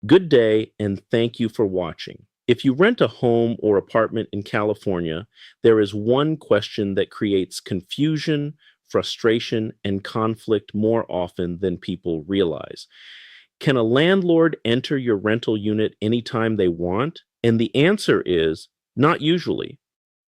Good day, and thank you for watching. If you rent a home or apartment in California, there is one question that creates confusion, frustration, and conflict more often than people realize. Can a landlord enter your rental unit anytime they want? And the answer is not usually.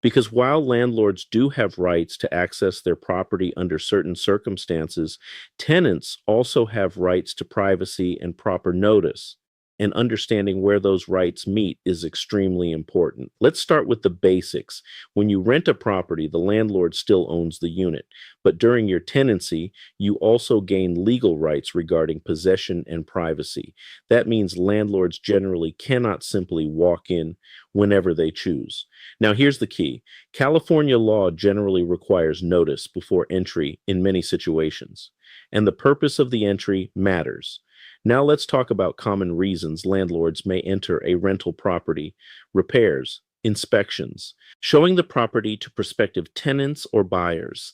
Because while landlords do have rights to access their property under certain circumstances, tenants also have rights to privacy and proper notice. And understanding where those rights meet is extremely important. Let's start with the basics. When you rent a property, the landlord still owns the unit. But during your tenancy, you also gain legal rights regarding possession and privacy. That means landlords generally cannot simply walk in whenever they choose. Now, here's the key. California law generally requires notice before entry in many situations, and the purpose of the entry matters. Now, let's talk about common reasons landlords may enter a rental property: repairs, inspections, showing the property to prospective tenants or buyers,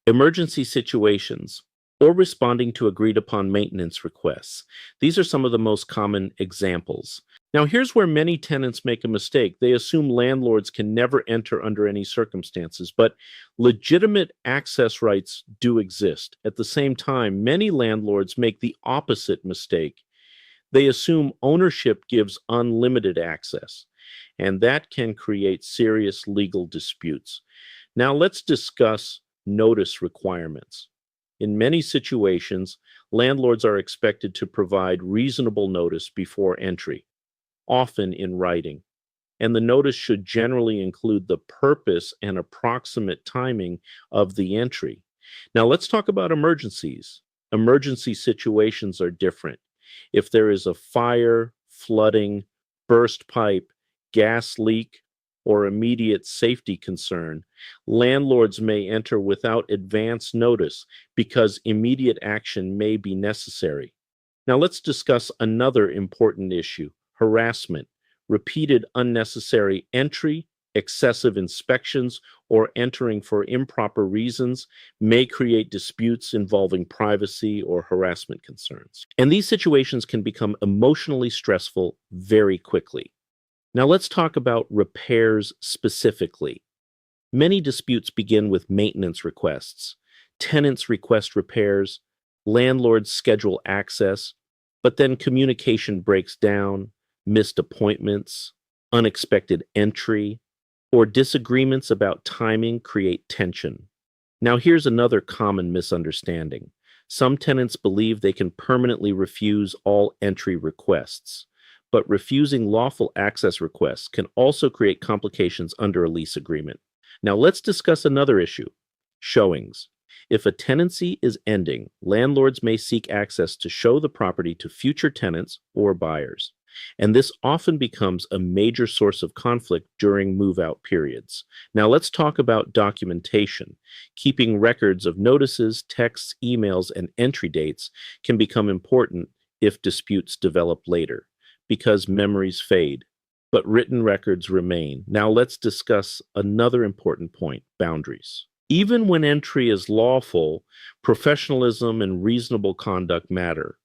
emergency situations, or responding to agreed upon maintenance requests. These are some of the most common examples. Now, here's where many tenants make a mistake. They assume landlords can never enter under any circumstances, but legitimate access rights do exist. At the same time, many landlords make the opposite mistake. They assume ownership gives unlimited access, and that can create serious legal disputes. Now, let's discuss notice requirements. In many situations, landlords are expected to provide reasonable notice before entry, often in writing. And the notice should generally include the purpose and approximate timing of the entry. Now, let's talk about emergencies. Emergency situations are different. If there is a fire, flooding, burst pipe, gas leak, or immediate safety concern, landlords may enter without advance notice because immediate action may be necessary. Now, let's discuss another important issue: harassment. Repeated unnecessary entry, excessive inspections, or entering for improper reasons may create disputes involving privacy or harassment concerns. And these situations can become emotionally stressful very quickly. Now, let's talk about repairs specifically. Many disputes begin with maintenance requests. Tenants request repairs, landlords schedule access, but then communication breaks down, missed appointments, unexpected entry, or disagreements about timing create tension. Now, here's another common misunderstanding. Some tenants believe they can permanently refuse all entry requests, but refusing lawful access requests can also create complications under a lease agreement. Now, let's discuss another issue: showings. If a tenancy is ending, landlords may seek access to show the property to future tenants or buyers. And this often becomes a major source of conflict during move-out periods. Now, let's talk about documentation. Keeping records of notices, texts, emails, and entry dates can become important if disputes develop later, because memories fade, but written records remain. Now, let's discuss another important point: boundaries. Even when entry is lawful, professionalism and reasonable conduct matter.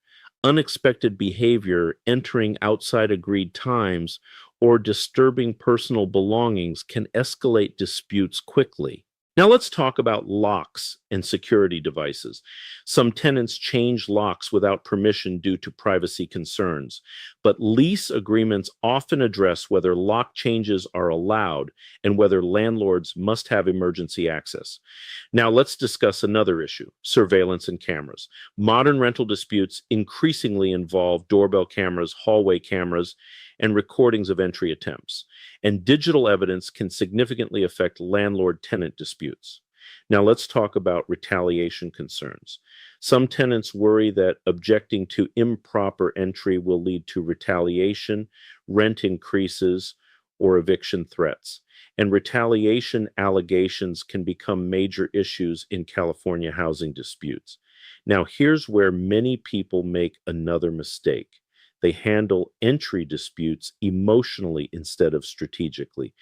Unexpected behavior, entering outside agreed times, or disturbing personal belongings can escalate disputes quickly. Now, let's talk about locks and security devices. Some tenants change locks without permission due to privacy concerns, but lease agreements often address whether lock changes are allowed and whether landlords must have emergency access. Now, let's discuss another issue: surveillance and cameras. Modern rental disputes increasingly involve doorbell cameras, hallway cameras, and recordings of entry attempts. And digital evidence can significantly affect landlord-tenant disputes. Now, let's talk about retaliation concerns. Some tenants worry that objecting to improper entry will lead to retaliation, rent increases, or eviction threats. And retaliation allegations can become major issues in California housing disputes. Now, here's where many people make another mistake. They handle entry disputes emotionally instead of strategically.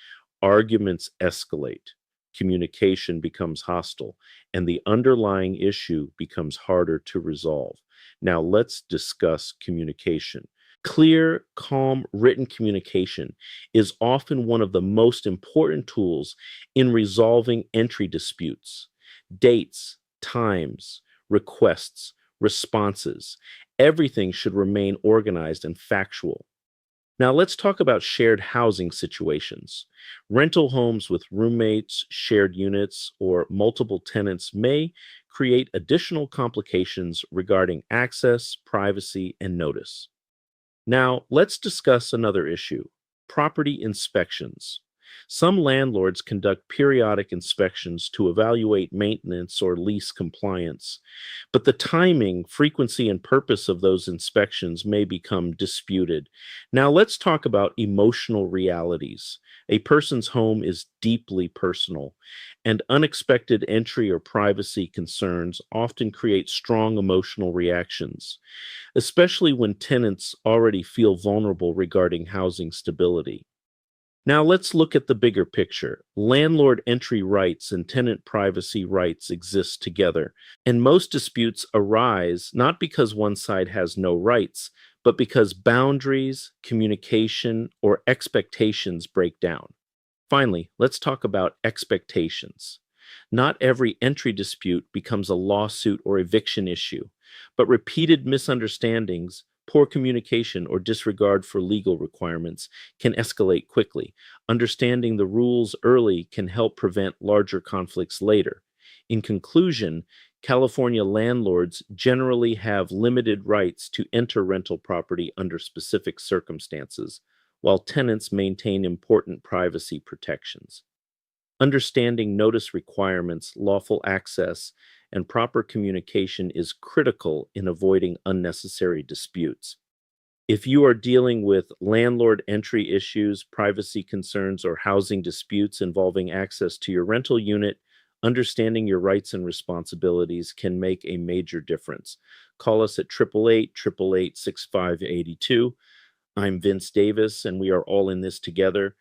Arguments escalate, communication becomes hostile, and the underlying issue becomes harder to resolve. Now, let's discuss communication. Clear, calm, written communication is often one of the most important tools in resolving entry disputes. Dates, times, requests, responses, everything should remain organized and factual. Now, let's talk about shared housing situations. Rental homes with roommates, shared units, or multiple tenants may create additional complications regarding access, privacy, and notice. Now, let's discuss another issue: property inspections. Some landlords conduct periodic inspections to evaluate maintenance or lease compliance, but the timing, frequency, and purpose of those inspections may become disputed. Now, let's talk about emotional realities. A person's home is deeply personal, and unexpected entry or privacy concerns often create strong emotional reactions, especially when tenants already feel vulnerable regarding housing stability. Now, let's look at the bigger picture. Landlord entry rights and tenant privacy rights exist together, and most disputes arise not because one side has no rights, but because boundaries, communication, or expectations break down. Finally, let's talk about expectations. Not every entry dispute becomes a lawsuit or eviction issue, but repeated misunderstandings, poor communication, or disregard for legal requirements can escalate quickly. Understanding the rules early can help prevent larger conflicts later. In conclusion, California landlords generally have limited rights to enter rental property under specific circumstances, while tenants maintain important privacy protections. Understanding notice requirements, lawful access, and proper communication is critical in avoiding unnecessary disputes. If you are dealing with landlord entry issues, privacy concerns, or housing disputes involving access to your rental unit, understanding your rights and responsibilities can make a major difference. Call us at 888 6582. I'm Vince Davis, and we are all in this together.